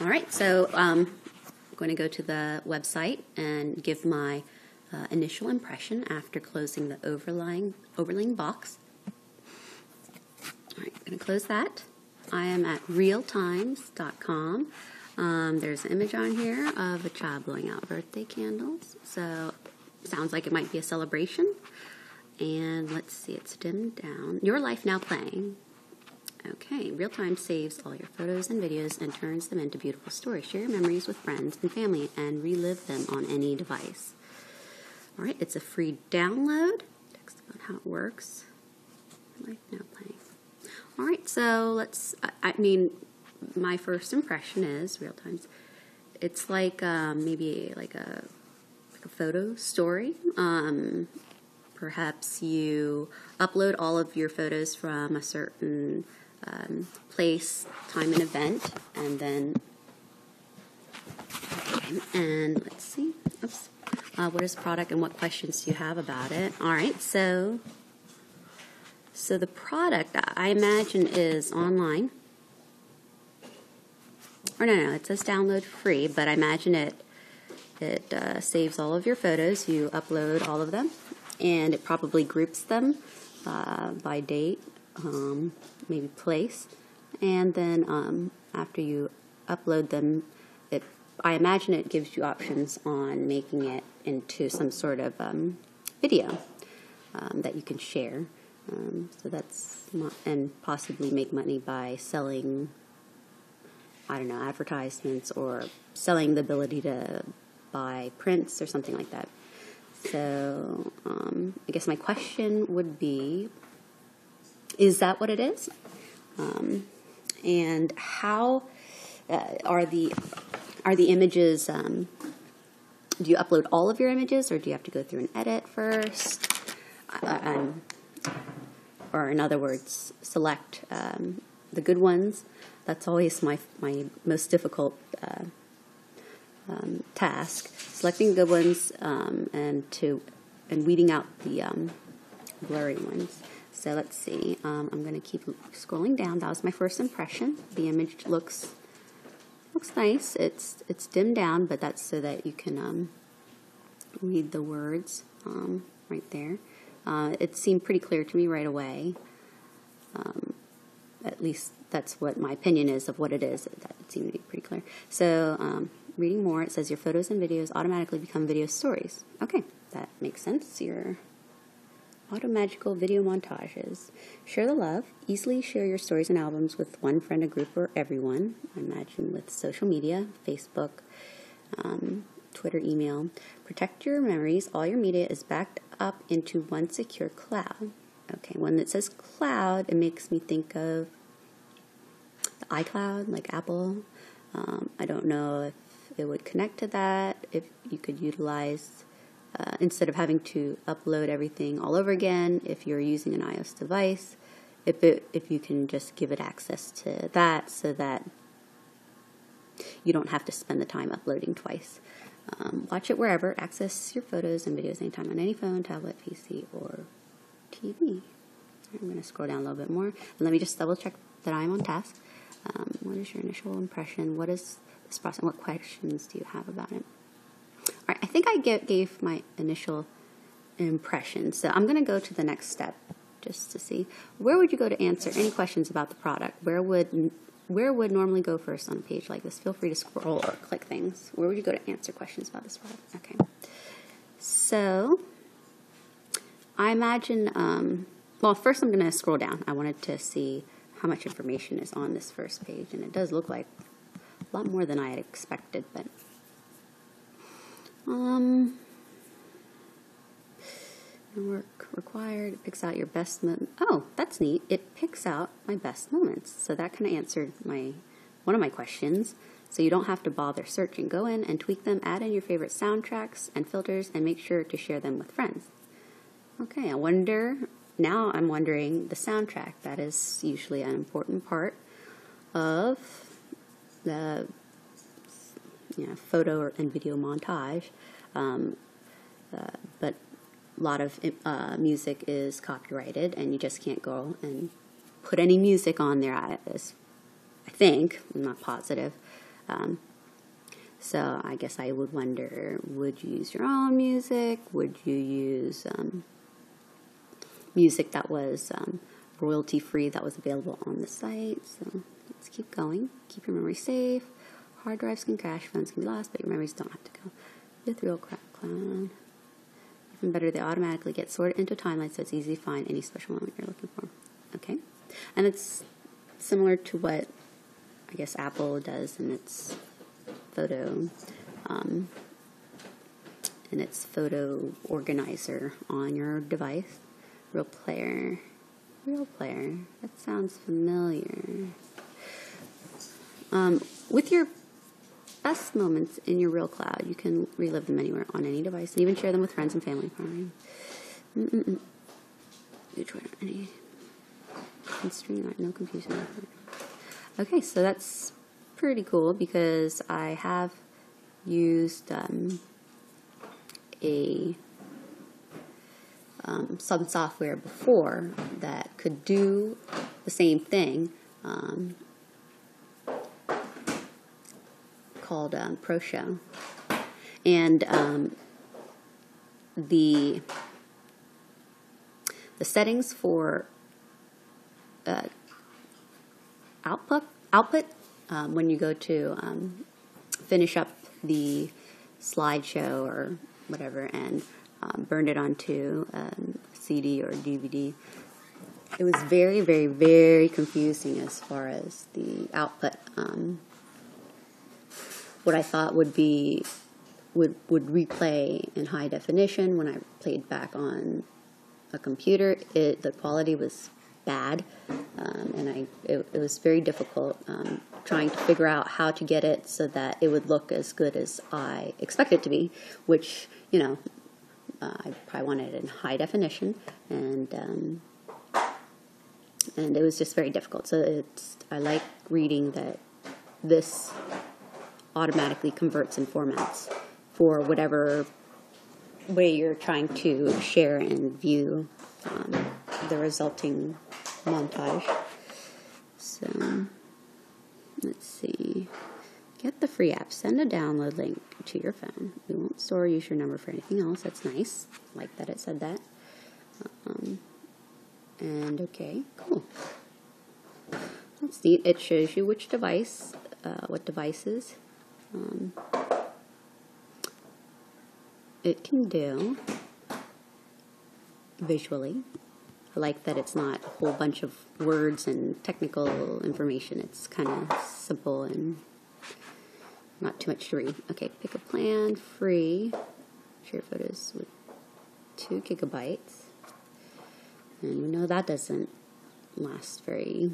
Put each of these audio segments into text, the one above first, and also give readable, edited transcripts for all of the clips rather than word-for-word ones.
All right, so I'm going to go to the website and give my initial impression after closing the overlaying box. All right, I'm going to close that. I am at RealTimes.com. There's an image on here of a child blowing out birthday candles. So sounds like it might be a celebration. And let's see, it's dimmed down. Your life now playing. Okay, RealTime saves all your photos and videos and turns them into beautiful stories. Share your memories with friends and family and relive them on any device. All right, it's a free download. Text about how it works. Life now playing. All right, so my first impression is RealTimes. It's like maybe like a photo story. Perhaps you upload all of your photos from a certain place, time, and event, and then, okay, and let's see, oops, what is the product and what questions do you have about it? All right, so the product, I imagine, is online. Or no, it says download free, but I imagine it saves all of your photos. You upload all of them, and it probably groups them by date, maybe place, and then after you upload them, I imagine it gives you options on making it into some sort of video that you can share. So that's and possibly make money by selling, I don't know, advertisements or selling the ability to buy prints or something like that. So I guess my question would be, is that what it is? And how are the images, do you upload all of your images, or do you have to go through and edit first? Or in other words, select the good ones. That's always my most difficult task, selecting the good ones and weeding out the blurry ones. So let's see. I'm going to keep scrolling down. That was my first impression. The image looks nice. It's dimmed down, but that's so that you can read the words right there. It seemed pretty clear to me right away. At least that's what my opinion is of what it is. That it seemed to be pretty clear. So reading more, it says your photos and videos automatically become video stories. Okay, that makes sense. Your automagical video montages. Share the love. Easily share your stories and albums with one friend, a group, or everyone. I imagine with social media, Facebook, Twitter, email. Protect your memories. All your media is backed up into one secure cloud. Okay, when it says cloud, it makes me think of the iCloud, like Apple. I don't know if it would connect to that, if you could utilize, instead of having to upload everything all over again, if you're using an iOS device, if you can just give it access to that so that you don't have to spend the time uploading twice. Watch it wherever. Access your photos and videos anytime on any phone, tablet, PC, or TV. I'm going to scroll down a little bit more. And let me just double check that I'm on task. What is your initial impression? What is this process? What questions do you have about it? All right, I think I gave my initial impression. So I'm going to go to the next step just to see. Where would you go to answer any questions about the product? Where would normally go first on a page like this? Feel free to scroll or click things. Where would you go to answer questions about this product? Okay. So I imagine, well, first I'm going to scroll down. I wanted to see how much information is on this first page, and it does look like a lot more than I had expected, but work required. It picks out your best oh, that's neat. It picks out my best moments. So that kind of answered one of my questions. So you don't have to bother searching. Go in and tweak them, add in your favorite soundtracks and filters, and make sure to share them with friends. Okay, now I'm wondering the soundtrack. That is usually an important part of the photo and video montage. But a lot of music is copyrighted, and you just can't go and put any music on there. I think, I'm not positive. So I guess I would wonder, would you use your own music? Would you use music that was royalty free that was available on the site? So let's keep going. Keep your memory safe. Hard drives can crash, phones can be lost, but your memories don't have to go. With RealCloud. Even better, they automatically get sorted into timelines, so it's easy to find any special moment you're looking for. Okay, and it's similar to what I guess Apple does in its photo organizer on your device. Real Player, that sounds familiar. With your best moments in your RealCloud, you can relive them anywhere on any device and even share them with friends and family. Any constraint, no confusion. Okay, so that's pretty cool because I have used some software before that could do the same thing, called ProShow, and the settings for output when you go to finish up the slideshow or whatever and burn it onto a CD or DVD. It was very, very, very confusing as far as the output. What I thought would replay in high definition when I played back on a computer, the quality was bad, and it was very difficult trying to figure out how to get it so that it would look as good as I expected it to be, which, you know, I probably wanted it in high definition, and it was just very difficult. So I like reading that this automatically converts and formats for whatever way you're trying to share and view the resulting montage. So let's see. Get the free app. Send a download link to your phone. We won't store or use your number for anything else. That's nice. I like that it said that. And okay, cool. That's neat. It shows you which device, what devices it can do visually. I like that it's not a whole bunch of words and technical information. It's kind of simple and not too much to read. Okay, pick a plan, free. Share photos with 2 gigabytes. And we know that doesn't last or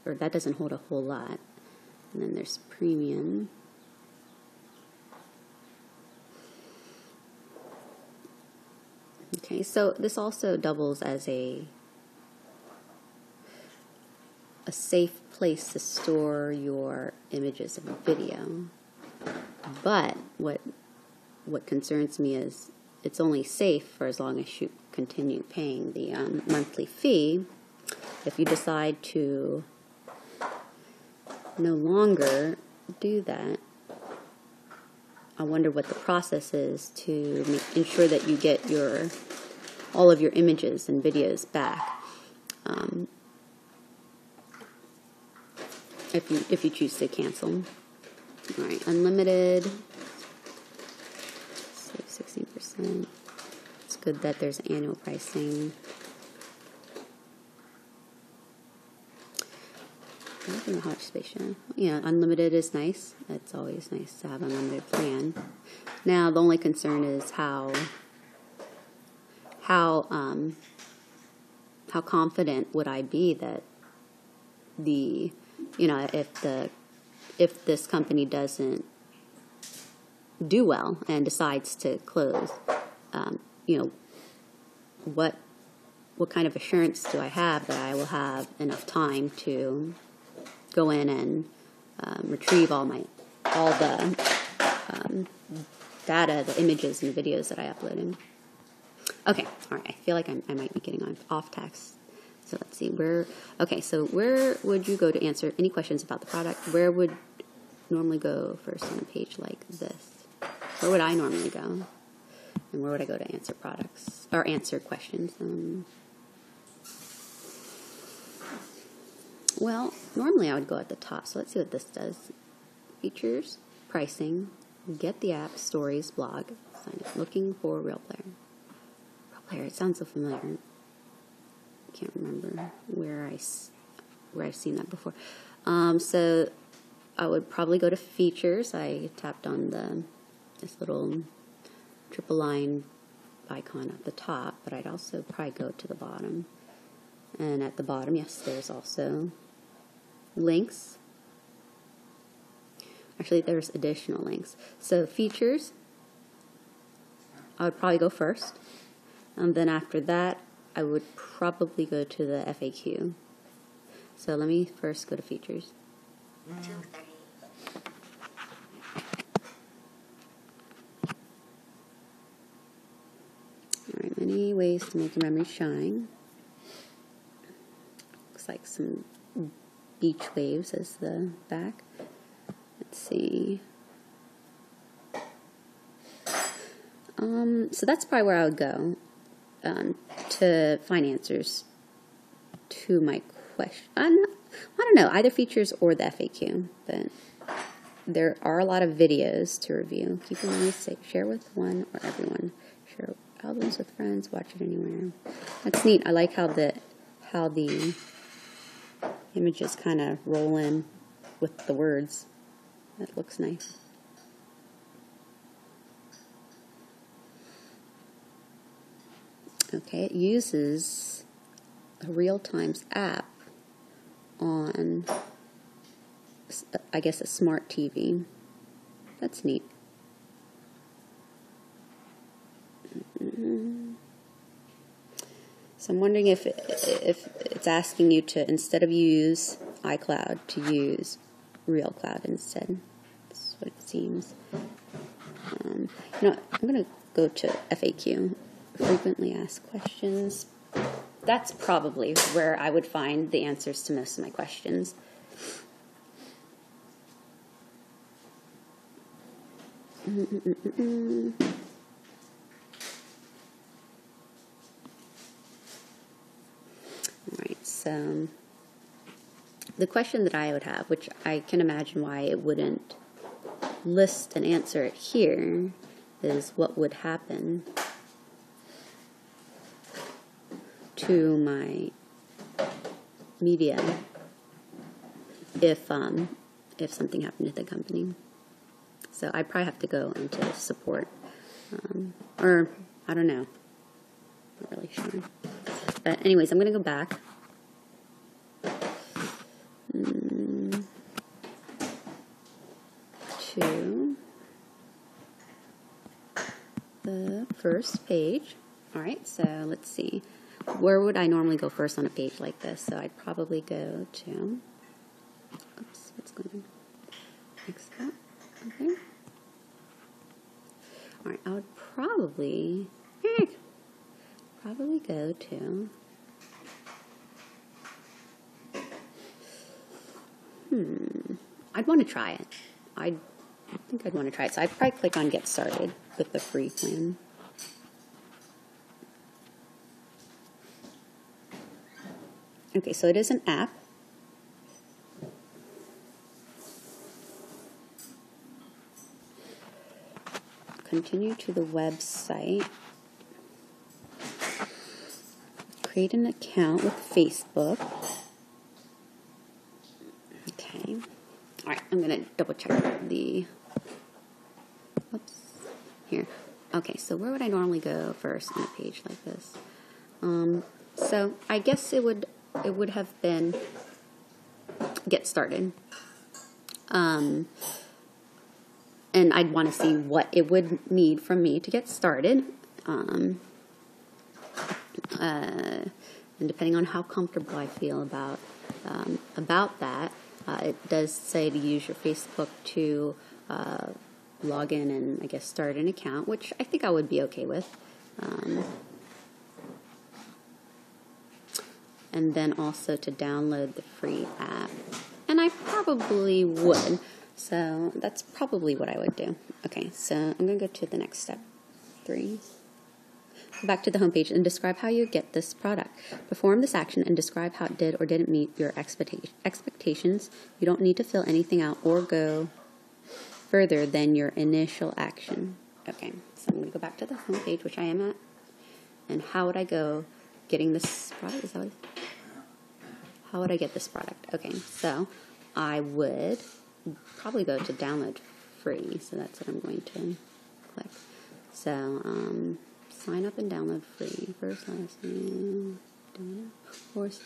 that doesn't hold a whole lot. And then there's premium. Okay, so this also doubles as a safe place to store your images of a video. But what concerns me is it's only safe for as long as you continue paying the monthly fee. If you decide to no longer do that, I wonder what the process is to ensure that you get all of your images and videos back. If you choose to cancel. All right, unlimited. Save 16%. It's good that there's annual pricing. I don't know how much space you have. Yeah, unlimited is nice. It's always nice to have an unlimited plan. Now, the only concern is how confident would I be that if this company doesn't do well and decides to close, what kind of assurance do I have that I will have enough time to go in and retrieve all the data, the images and the videos that I uploaded. Okay, all right. I feel like I might be getting off task. So let's see where. Okay, so where would you go to answer any questions about the product? Where would normally go first on a page like this? Where would I normally go? And where would I go to answer products or answer questions? Well, normally I would go at the top. So let's see what this does. Features, pricing, get the app, stories, blog, sign up. Looking for Real Player. Real Player. It sounds so familiar. I can't remember where I've seen that before. So I would probably go to features. I tapped on this little triple line icon at the top, but I'd also probably go to the bottom. And at the bottom, yes, there's also links. Actually, there's additional links. So features, I would probably go first. And then after that, I would probably go to the FAQ. So let me first go to features. 2:30. All right, many ways to make your memory shine. Looks like some beach waves as the back. Let's see. So that's probably where I would go to find answers to my question. I don't know, either features or the FAQ, but there are a lot of videos to review. Keep your memory safe. Share with one or everyone. Share albums with friends. Watch it anywhere. That's neat. I like how the images kind of roll in with the words. That looks nice. Okay, it uses a RealTimes app on, I guess, a smart TV. That's neat. So I'm wondering if it's asking you to, instead of use iCloud, to use RealCloud instead. That's what it seems. You know what? I'm going to go to FAQ, frequently asked questions. That's probably where I would find the answers to most of my questions. Alright, so the question that I would have, which I can imagine why it wouldn't list and answer it here, is what would happen to my media if something happened to the company. So I probably have to go into support, or I don't know, not really sure. But anyways, I'm going to go back. To the first page. All right, so let's see. Where would I normally go first on a page like this? So I'd probably go to, oops, what's going on? Fix that. Okay. All right, I would probably go to, I'd want to try it. I think I'd want to try it. So I'd probably click on Get Started with the free plan. Okay, so it is an app. Continue to the website. Create an account with Facebook. Okay. All right, I'm going to double check the, whoops, here. Okay, so where would I normally go first on a page like this? So I guess it would have been Get Started. And I'd want to see what it would need from me to get started. And depending on how comfortable I feel about that, it does say to use your Facebook to log in and, I guess, start an account, which I think I would be okay with. And then also to download the free app. And I probably would. So that's probably what I would do. Okay, so I'm going to go to the next step, 3. Go back to the home page and describe how you get this product. Perform this action and describe how it did or didn't meet your expectations. You don't need to fill anything out or go further than your initial action. Okay, so I'm going to go back to the home page, which I am at. And how would I go getting this product? Is that what it is? How would I get this product? Okay, so I would probably go to download free. So that's what I'm going to click. So, sign up and download free. First, last name, course.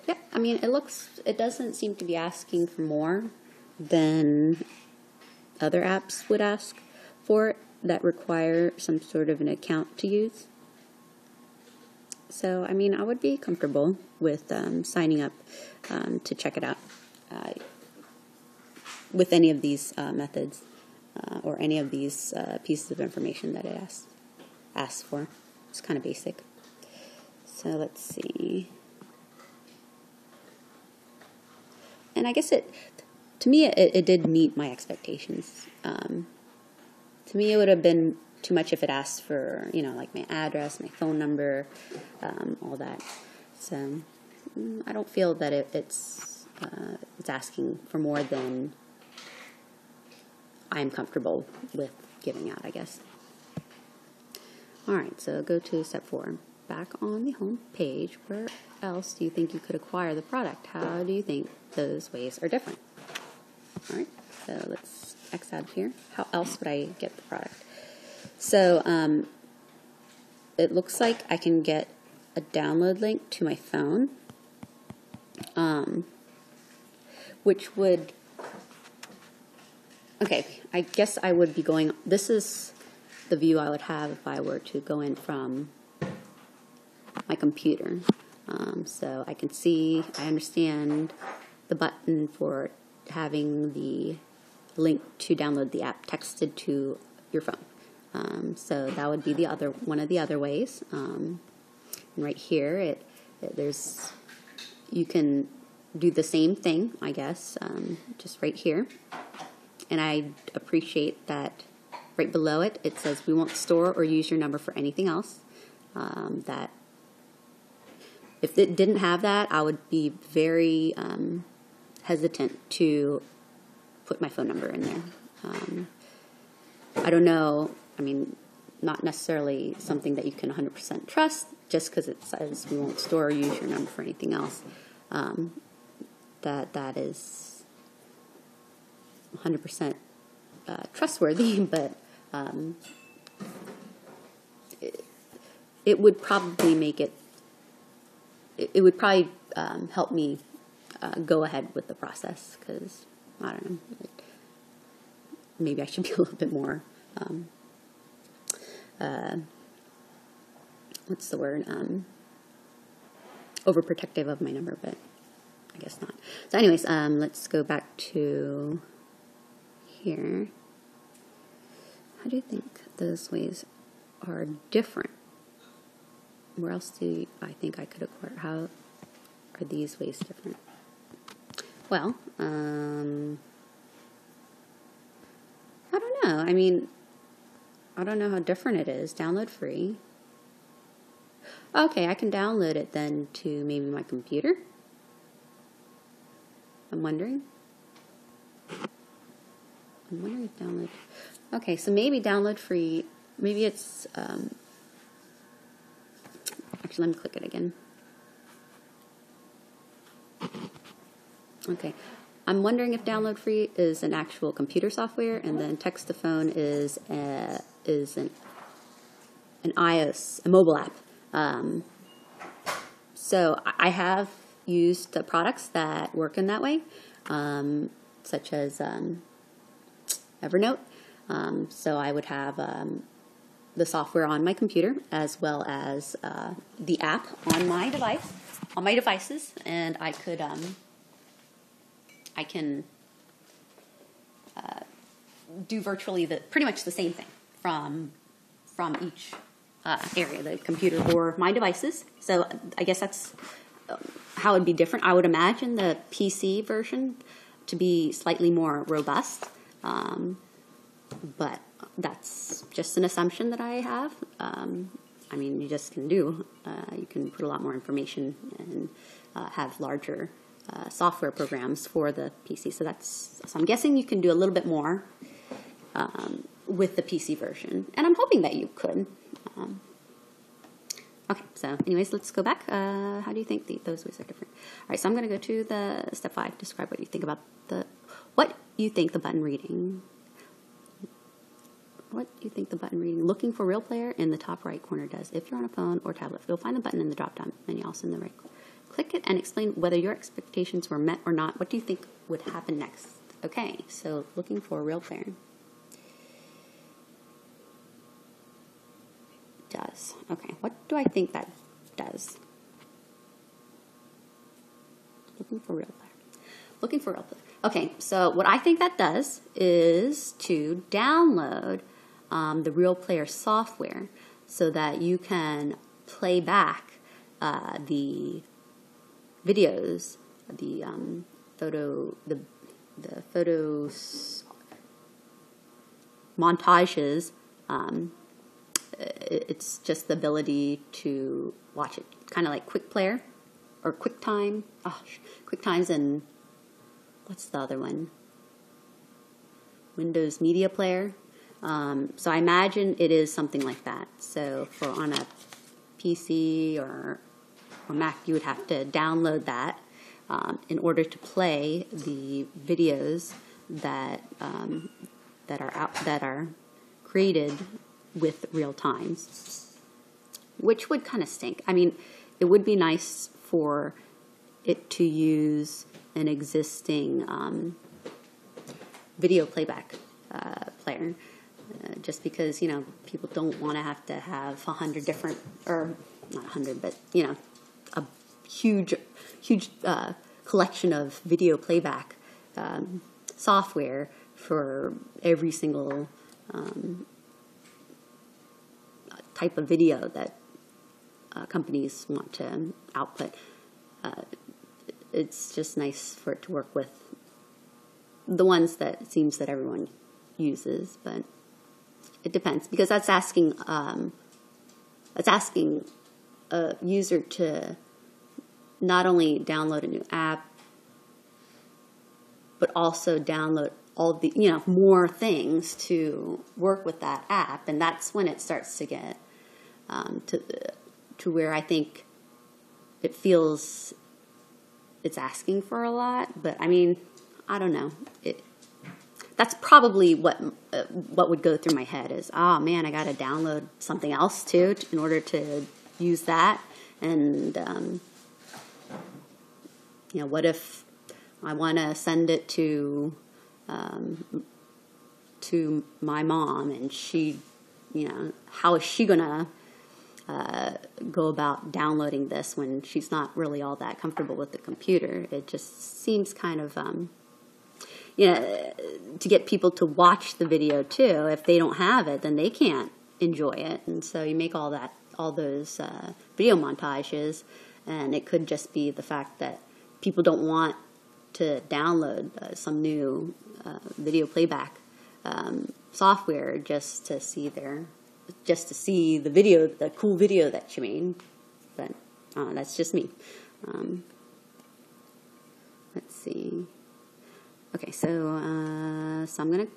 Yeah, I mean, it doesn't seem to be asking for more than other apps would ask for it that require some sort of an account to use. So, I mean, I would be comfortable with signing up to check it out with any of these methods or any of these pieces of information that it asks for. It's kind of basic. So let's see. And I guess to me, it did meet my expectations. To me, it would have been too much if it asked for, like my address, my phone number, all that. So I don't feel that it's asking for more than I'm comfortable with giving out, I guess. All right, so go to step 4. Back on the home page, where else do you think you could acquire the product? How do you think those ways are different? All right, so let's X out of here. How else would I get the product? So it looks like I can get a download link to my phone, which would, okay, I guess I would be going, this is the view I would have if I were to go in from my computer. So I can see, I understand the button for having the link to download the app texted to your phone. So that would be one of the other ways. And right here, you can do the same thing, I guess, just right here. And I appreciate that right below it, it says we won't store or use your number for anything else. That if it didn't have that, I would be very hesitant to put my phone number in there. I don't know, I mean, not necessarily something that you can 100% trust, just because it says we won't store or use your number for anything else. That is 100% trustworthy, but it would probably make it would probably help me go ahead with the process, because, I don't know, maybe I should be a little bit more, what's the word, overprotective of my number, but I guess not. So anyways, let's go back to here. How do you think those ways are different? Where else do I think I could acquire? How are these ways different? Well, I don't know. I mean, I don't know how different it is. Download free. Okay, I can download it then to maybe my computer. I'm wondering if download. Okay, so maybe download free. Maybe it's. Actually, let me click it again. Okay, I'm wondering if download free is an actual computer software, and then text to phone is an iOS, a mobile app. So I have used the products that work in that way, such as Evernote. So I would have the software on my computer as well as the app on my devices, and I could I can do virtually pretty much the same thing from each area, the computer or my devices. So I guess that's how it would be different. I would imagine the PC version to be slightly more robust, but that's just an assumption that I have. I mean, you just can do. You can put a lot more information and have larger software programs for the PC. So I'm guessing you can do a little bit more with the PC version, and I'm hoping that you could. Okay, so anyways, let's go back. How do you think those ways are different? All right, so I'm going to go to the step 5. Describe what you think about what you think the button reading. What do you think the button reading looking for real player in the top right corner does? If you're on a phone or tablet, you'll find the button in the drop-down menu, also in the right. Click it and explain whether your expectations were met or not. What do you think would happen next? Okay, so looking for a real player. Does. Okay, what do I think that does? Looking for real player. Looking for real player. Okay, so what I think that does is to download the Real Player software so that you can play back the videos, the photos montages. It's just the ability to watch it, kind of like Quick Player or QuickTime. Oh, QuickTimes and what's the other one? Windows Media Player. So I imagine it is something like that. So for on a PC or Mac, you would have to download that in order to play the videos that are created with RealTimes, which would kind of stink. I mean, it would be nice for it to use an existing video playback player, just because, you know, people don't want to have 100 different, or not 100, but, you know, a huge collection of video playback software for every single type of video that companies want to output. It's just nice for it to work with the ones that it seems that everyone uses, but it depends, because that's asking a user to not only download a new app, but also download all the, you know, more things to work with that app, and that's when it starts to get to where I think it feels it's asking for a lot. But I mean, I don't know. That's probably what would go through my head is, oh man, I got to download something else too in order to use that. And you know, what if I want to send it to my mom, and she, you know, how is she gonna go about downloading this when she's not really all that comfortable with the computer? It just seems kind of, you know, to get people to watch the video too. If they don't have it, then they can't enjoy it. And so you make all those video montages, and it could just be the fact that people don't want to download some new video playback software just to see the video, the cool video that you made. But that's just me. Let's see. Okay, so I'm gonna.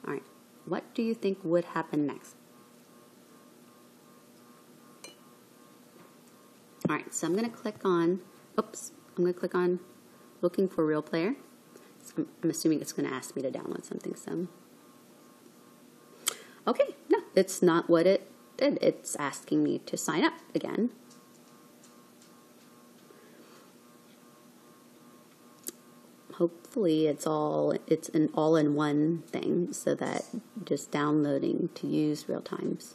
All right, what do you think would happen next? All right, so I'm gonna click on. Oops, I'm gonna click on looking for real player. So I'm assuming it's gonna ask me to download something. So. Okay, no, it's not what it did. It's asking me to sign up again. Hopefully it's an all-in-one thing, so that just downloading to use RealTimes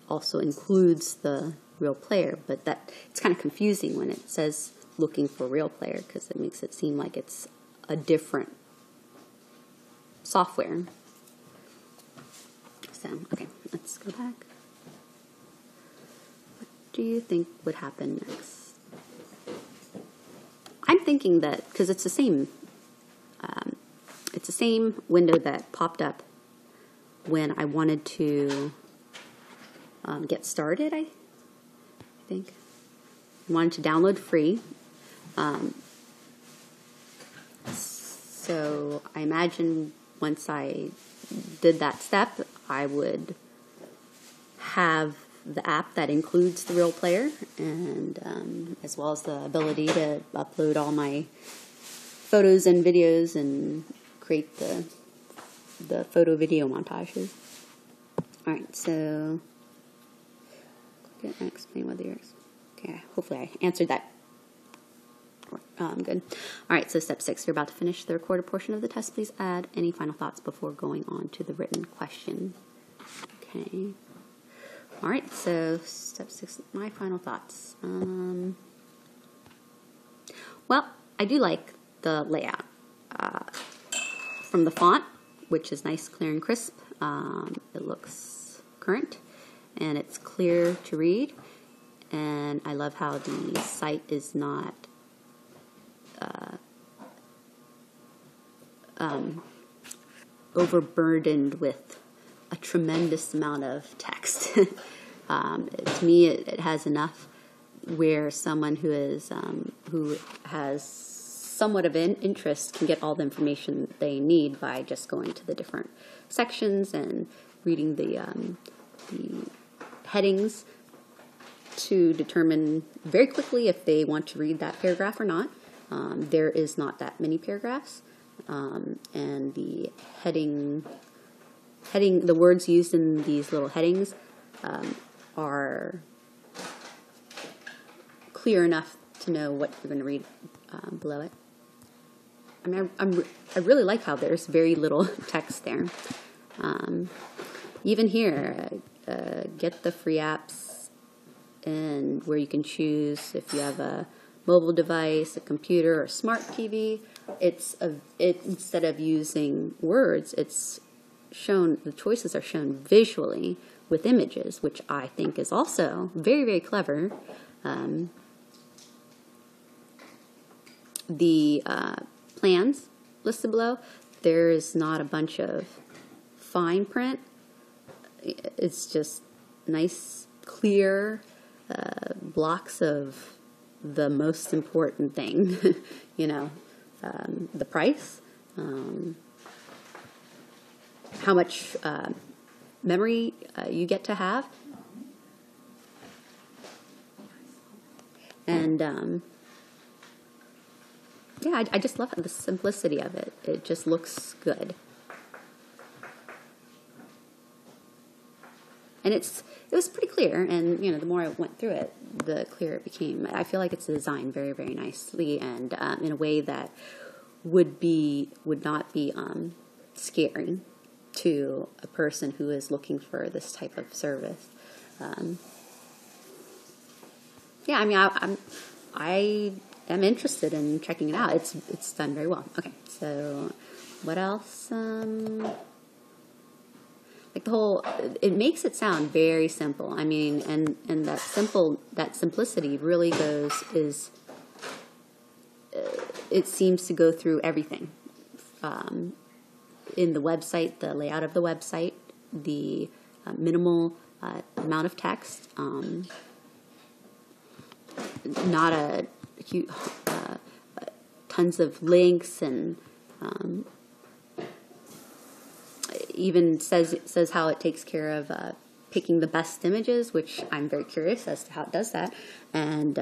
also includes the real player. But that it's kind of confusing when it says looking for real player, because it makes it seem like it's a different software. So, okay, let's go back. What do you think would happen next? thinking that because it's the same window that popped up when I wanted to get started. I think I wanted to download free. So I imagine once I did that step, I would have the app that includes the Real Player, and as well as the ability to upload all my photos and videos and create the photo video montages. All right, so click it and explain whether you're okay. Hopefully, I answered that. Good. All right, so step 6, you're about to finish the recorded portion of the test. Please add any final thoughts before going on to the written question. Okay. All right, so step 6, my final thoughts. Well, I do like the layout. From the font, which is nice, clear, and crisp. It looks current, and it's clear to read. And I love how the site is not overburdened with a tremendous amount of text. To me, it has enough where someone who has somewhat of an interest can get all the information they need by just going to the different sections and reading the headings to determine very quickly if they want to read that paragraph or not. There is not that many paragraphs, and the the words used in these little headings are clear enough to know what you're going to read below it. I mean, I really like how there's very little text there. Even here, get the free apps, and where you can choose if you have a mobile device, a computer, or smart TV. Instead of using words, it's shown. The choices are shown visually with images, which I think is also very, very clever. The plans listed below, there is not a bunch of fine print. It's just nice, clear blocks of the most important thing, the price, how much memory you get to have, and yeah, I just love the simplicity of it. It just looks good. And it was pretty clear, and the more I went through it, the clearer it became. I feel like it's designed very, very nicely, and in a way that would not be scary to a person who is looking for this type of service. Yeah, I mean, I am interested in checking it out. It's done very well. Okay, so what else? Like it makes it sound very simple. I mean, and that simplicity really it seems to go through everything. In the website, the layout of the website, the minimal amount of text, not a huge, tons of links, and even says how it takes care of picking the best images, which I'm very curious as to how it does that. And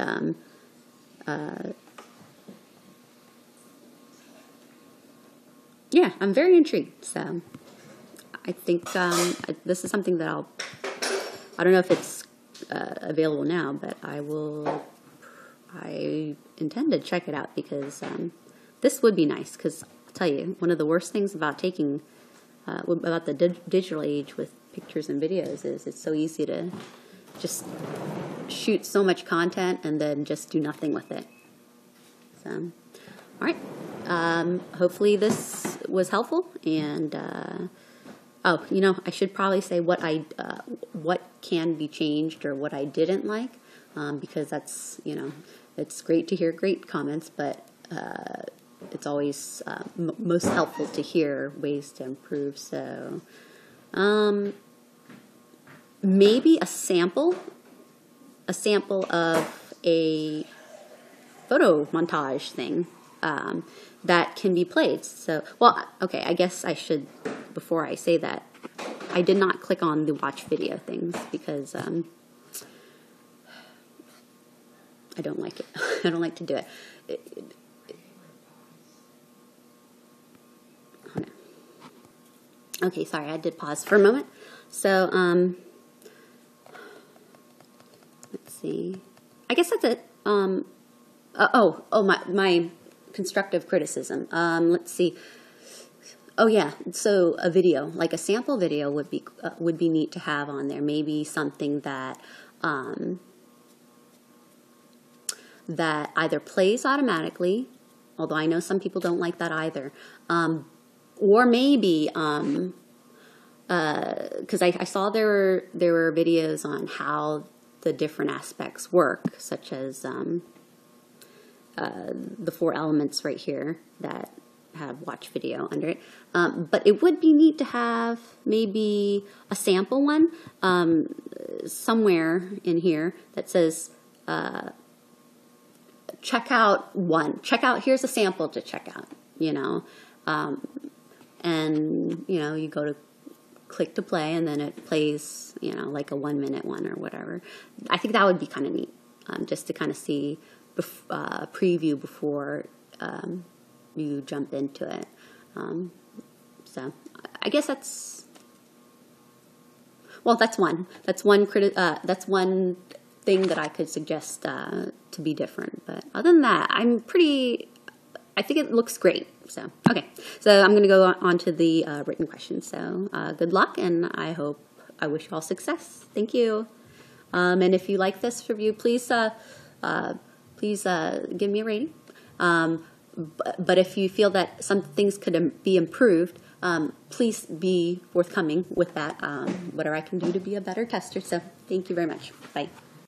yeah, I'm very intrigued. So I think this is something that I don't know if it's available now, but I intend to check it out, because this would be nice. Because I'll tell you, one of the worst things about about the digital age with pictures and videos is it's so easy to just shoot so much content and then just do nothing with it. So, all right. Hopefully this was helpful. And I should probably say what can be changed or what I didn't like, because that's it's great to hear great comments, but it's always most helpful to hear ways to improve. So maybe a sample of a photo montage thing that can be played. So, well, okay, I guess I should, before I say that, I did not click on the watch video things because I don't like it. I don't like to do it. Hold on. Okay, sorry, I did pause for a moment. So, let's see. I guess that's it. My constructive criticism. Let's see. Oh yeah, so a video, like a sample video, would be neat to have on there. Maybe something that that either plays automatically, although I know some people don't like that either, or maybe because I saw there were videos on how the different aspects work, such as the 4 elements right here that have watch video under it. But it would be neat to have maybe a sample one somewhere in here that says check out one. Here's a sample to check out, you know. And, you know, you go to click to play and then it plays, you know, like a 1-minute one or whatever. I think that would be kind of neat, just to kind of see preview before you jump into it. So I guess that's one thing that I could suggest to be different. But other than that, I think it looks great. So okay, so I'm going to go on to the written questions. So good luck, and I wish you all success. Thank you. And if you like this review, please give me a rating. But if you feel that some things could be improved, please be forthcoming with that, whatever I can do to be a better tester. So thank you very much. Bye.